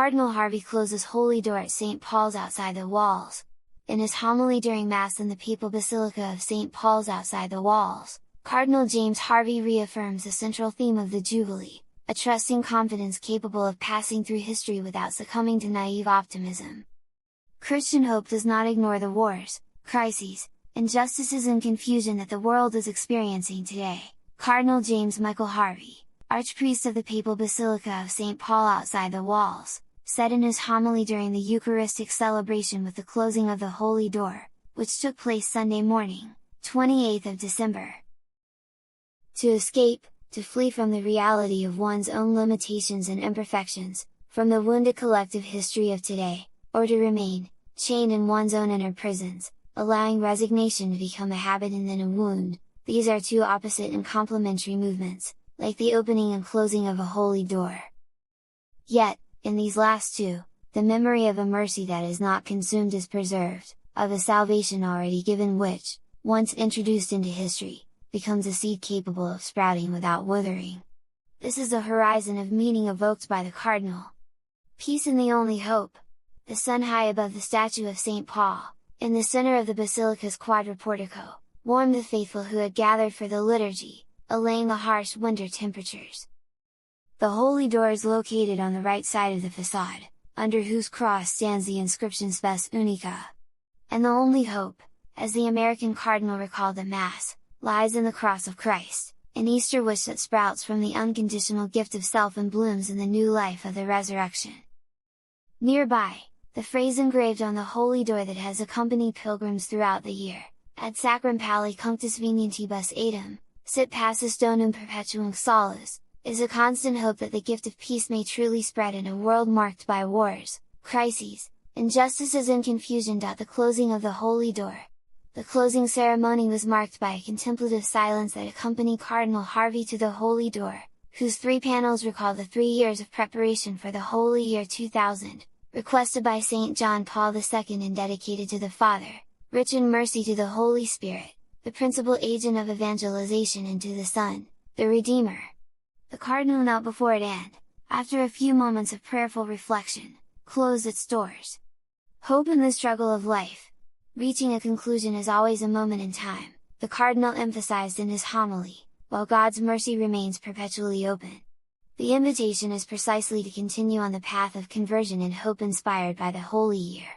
Cardinal Harvey closes Holy Door at St. Paul's outside the walls. In his homily during Mass in the Papal Basilica of St. Paul's outside the walls, Cardinal James Harvey reaffirms the central theme of the Jubilee, a trusting confidence capable of passing through history without succumbing to naive optimism. Christian hope does not ignore the wars, crises, injustices and confusion that the world is experiencing today. Cardinal James Michael Harvey, Archpriest of the Papal Basilica of St. Paul outside the walls, said in his homily during the Eucharistic celebration with the closing of the Holy Door, which took place Sunday morning, 28th of December. To escape, to flee from the reality of one's own limitations and imperfections, from the wounded collective history of today, or to remain, chained in one's own inner prisons, allowing resignation to become a habit and then a wound, these are two opposite and complementary movements, like the opening and closing of a holy door. Yet, in these last two, the memory of a mercy that is not consumed is preserved, of a salvation already given which, once introduced into history, becomes a seed capable of sprouting without withering. This is the horizon of meaning evoked by the Cardinal. Peace in the only hope! The sun high above the statue of St. Paul, in the center of the Basilica's quadriportico, warmed the faithful who had gathered for the liturgy, allaying the harsh winter temperatures. The Holy Door is located on the right side of the facade, under whose cross stands the inscription Spes Unica. And the only hope, as the American Cardinal recalled at Mass, lies in the cross of Christ, an Easter wish that sprouts from the unconditional gift of self and blooms in the new life of the resurrection. Nearby, the phrase engraved on the Holy Door that has accompanied pilgrims throughout the year, Ad sacram pali cunctus venientibus aedam, sit passus donum perpetuum salus, is a constant hope that the gift of peace may truly spread in a world marked by wars, crises, injustices and confusion. The closing of the Holy Door. The closing ceremony was marked by a contemplative silence that accompanied Cardinal Harvey to the Holy Door, whose 3 panels recall the 3 years of preparation for the Holy Year 2000, requested by St. John Paul II and dedicated to the Father, rich in mercy to the Holy Spirit, the principal agent of evangelization, and to the Son, the Redeemer. The Cardinal knelt before it and, after a few moments of prayerful reflection, closed its doors. Hope in the struggle of life. Reaching a conclusion is always a moment in time, the Cardinal emphasized in his homily, while God's mercy remains perpetually open. The invitation is precisely to continue on the path of conversion and hope inspired by the Holy Year.